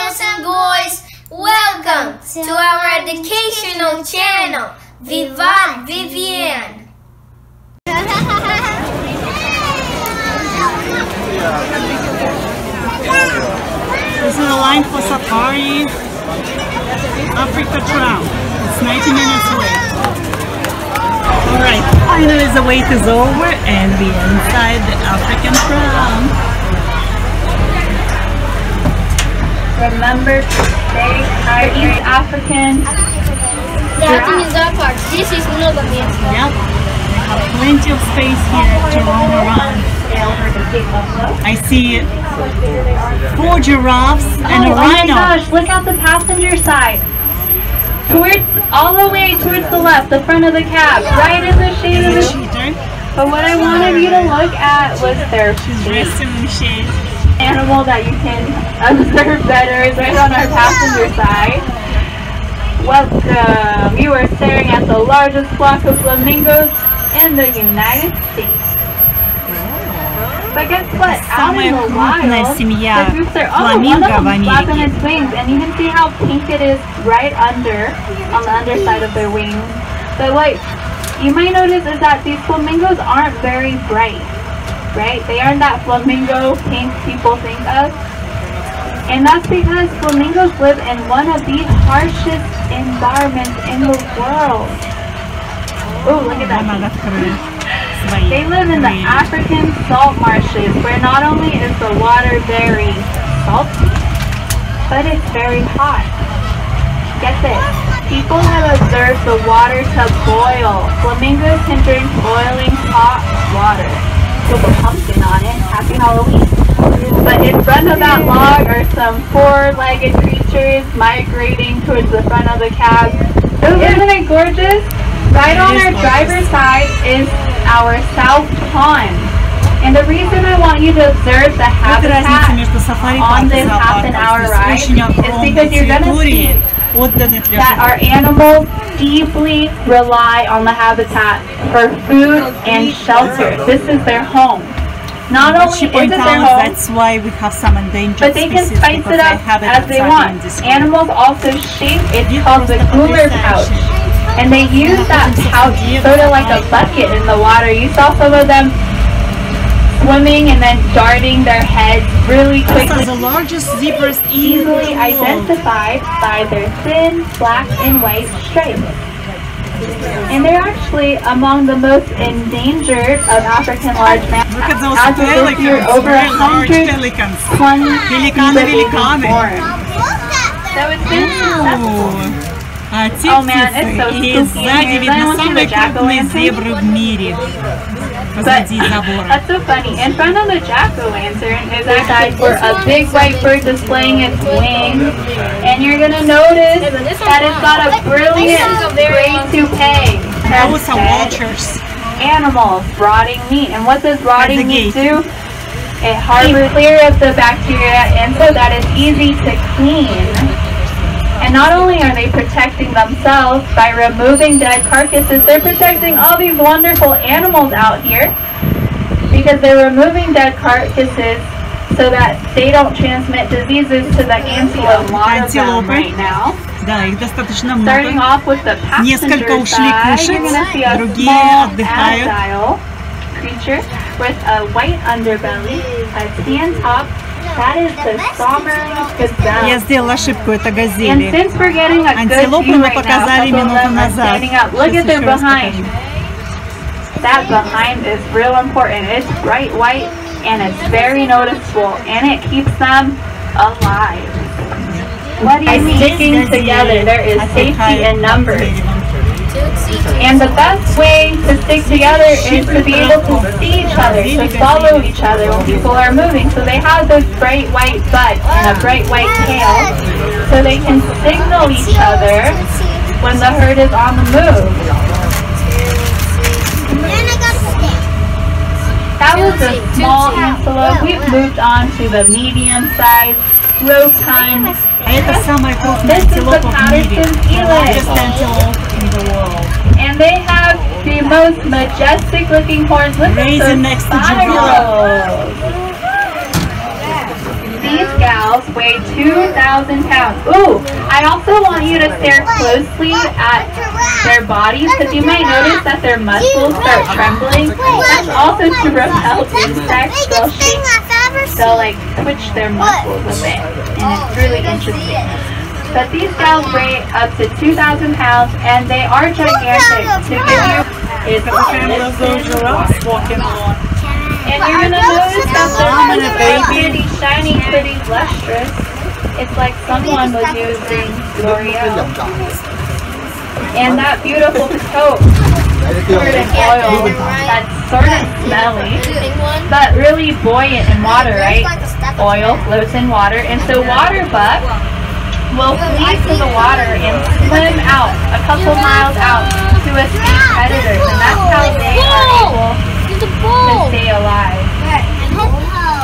girls and boys, welcome to our educational channel, Vivat Vivian. This is a line for safari, Africa Tram. It's 90 minutes away. Alright, finally the wait is over and we're inside the African Tram. Remember to stay hydrated. East African. This is monogamy. Yep, we have plenty of space here to roam around. I see 4 giraffes and a rhino. Oh my gosh, look out the passenger side. All the way towards the left, the front of the cab, right in the shade of the... But what I wanted you to look at was their dressed in the shade. Animal that you can observe better is right on our passenger side. Welcome! You are staring at the largest flock of flamingos in the United States. But guess what? Out in the wild, the groups are one of them flapping its wings, and you can see how pink it is right on the underside of their wings. But what you might notice is that these flamingos aren't very bright. Right? They aren't that flamingo pink people think of. And that's because flamingos live in one of the harshest environments in the world. Oh, look at that. They live in the African salt marshes, where not only is the water very salty, but it's very hot. Get this. People have observed the water to boil. Flamingos can drink boiling hot water. With a pumpkin on it. Happy Halloween. But in front of that log are some 4-legged creatures migrating towards the front of the cab. Isn't it gorgeous? Right on our driver's side is our South Pond. And the reason I want you to observe the habitat on this half-an-hour ride is because you're going to see that our animals deeply rely on the habitat for food and shelter. This is their home. Not only is it their home, that's why we have some endangered but they can spice it up as they want. Animals also shape, it's called the cooler pouch. And they use that pouch sort of like a bucket in the water. You saw some of them swimming and then darting their heads really quickly. The largest zebras easily identified by their thin black and white stripes. And they're actually among the most endangered of African large mammals. Look at those As of this year, over 100 pelicans. So it's been successful. Oh man, it's so spooky in here. I want you to jack-o'-lantern. That's so funny. In front of the jack-o'-lantern is actually for a big white bird displaying its wings. And you're going to notice that it's got a brilliant gray toupee. Those are vultures. Animals, rotting meat. And what does rotting meat do? It harbors clear of the bacteria and so that it's easy to clean. And not only are they protecting themselves by removing dead carcasses, they're protecting all these wonderful animals out here because they're removing dead carcasses so that they don't transmit diseases to the antelope. A lot of them right now. Starting off with the passenger side, you're going to see a small agile creature with a white underbelly, a tan top. That is the sovereign gazelle. Я сделала ошибку, это газели. And since we're getting a good view right now, some of them are standing up. Look at their behind. That behind is real important. It's bright white and it's very noticeable and it keeps them alive. What do you mean? Sticking together, there is safety in numbers. And the best way to stick together is to be able to see each other, to follow each other when people are moving. So they have this bright white butt and a bright white tail, so they can signal each other when the herd is on the move. That was a small antelope. We've moved on to the medium-sized rotund. This is the Patterson's eland. And they have the most majestic looking horns. Look at those spirals. these gals weigh 2,000 pounds. Ooh, I also want you to stare closely at their bodies because you might notice that their muscles start trembling. That's also to repel insects. They'll shake, they'll like twitch their muscles a bit, and it's really interesting. But these gals weigh up to 2,000 pounds, and they are gigantic. To give you is and you're gonna notice that they're pretty shiny, pretty lustrous. It's like someone was using L'Oreal. And that beautiful coat covered in oil that's sort of smelly, but really buoyant in water, right? Oil floats in water, and so water buck will flee to the water and swim out a couple miles out to escape predators, and that's how they are able to stay alive.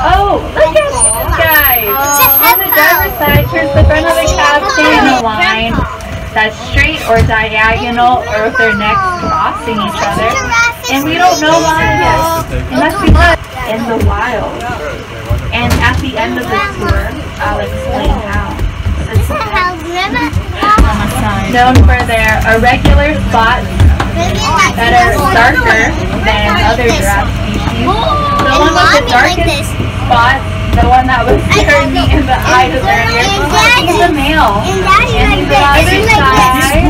Oh, look at these guys! On the driver's side, here's the front of the cab in a line that's straight or diagonal, or with their necks crossing each other. And we don't know why yet. And that's because in the wild. And at the end of the tour, I'll explain how. Known for their irregular spots that are darker than other giraffe species. The one with the darkest spots, the one that was staring me in the eyes earlier, he's a male. And the other side,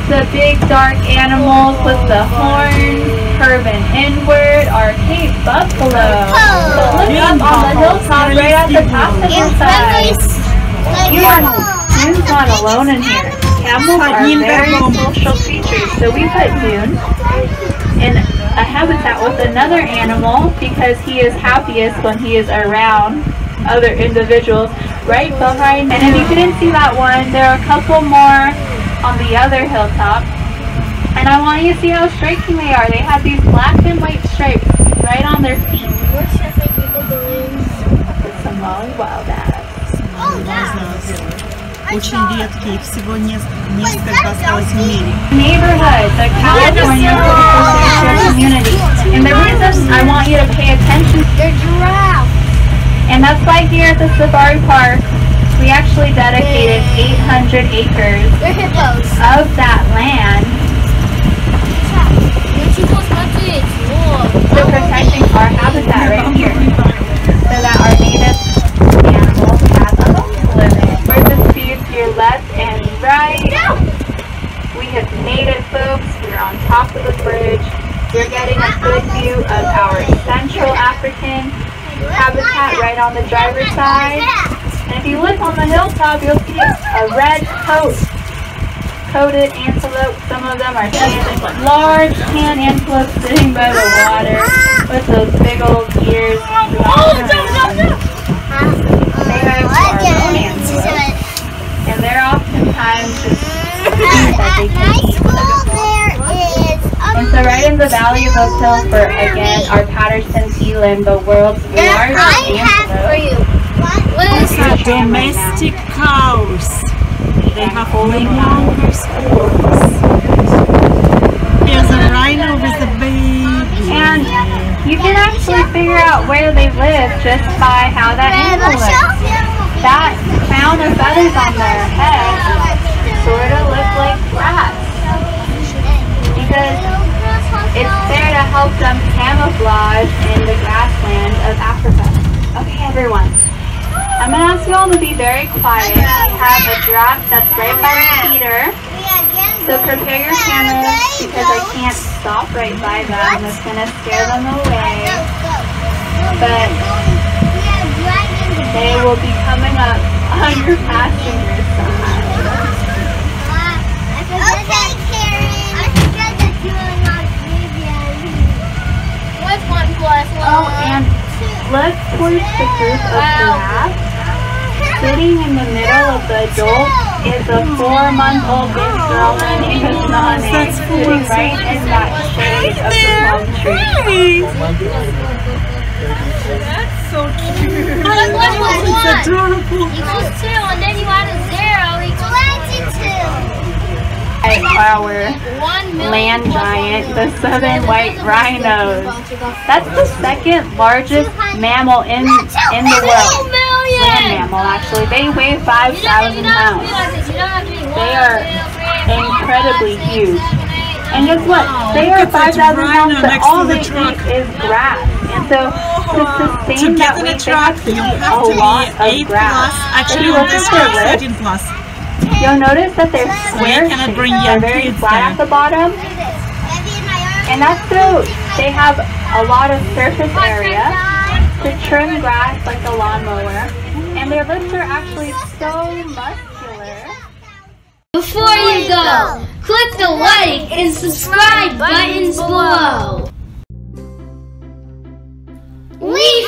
the big dark animals with the horns curving inward are Cape buffalo. But look up on the hilltop right at the passenger side. Dune's not alone in here. Camels are very social creatures, so we put Dune in a habitat with another animal because he is happiest when he is around other individuals right behind. And if you couldn't see that one, there are a couple more on the other hilltop. And I want you to see how striking they are. They have these black and white stripes right on their feet. It's some wild ass. Очень редкие, всего несколько осталось в мире. Neighborhood, the California social community. And the reason I want you to pay attention, They're giraffes. and that's why here at the safari park, we actually dedicated 800 acres They're hippos. of that land to protecting our habitat right here, so that our native animals have a home to live in. We're just views to your left and right. We have made it, folks. We're on top of the bridge. You're getting a good view of our Central African habitat right on the driver's side. And if you look on the hilltop, you'll see a red coated antelope. Some of them are large tan antelopes sitting by the water with those big old ears. They are our own antelope, and they're oftentimes just that they can eat. And so right in the valley of those hills for, again, our Patterson eland, the world's largest antelope. Domestic cows. They have humongous horns. There's a rhino with a baby. And you can actually figure out where they live just by how that animal looks. That crown of feathers on their head sort of look like grass, because it's there to help them camouflage in the grassland of Africa. Okay, everyone. I'm going to ask you all to be very quiet. We have a giraffe that's right by the feeder. So prepare your cameras because I can't stop right by them. It's going to scare them away. But they will be coming up on your passenger side. Okay, Karen. I forgot that you are not Vivian. What's 1 plus 1? Oh, and look towards the group of giraffes. Sitting in the middle of the adult is a 4-month-old big girl. Her name is Nami, sitting right in that shade of the palm tree. That's so cute. That's 1 plus 1. It's adorable. Equals 2, and then you add a 0 equals 2. Our land giant, the southern white rhinos. That's the second largest mammal in the world. land mammal actually. They weigh 5,000 pounds. They are incredibly huge. And guess what? They are 5,000 pounds, but all they eat is grass. And so to sustain that weight, they have to eat a lot of grass. Actually, on this one is 13+. You'll notice that they're square shaped. They're very flat at the bottom. And that's so they have a lot of surface area to trim grass like a lawnmower. And their lips are actually so muscular. Before you go, click the like and subscribe buttons below. Leave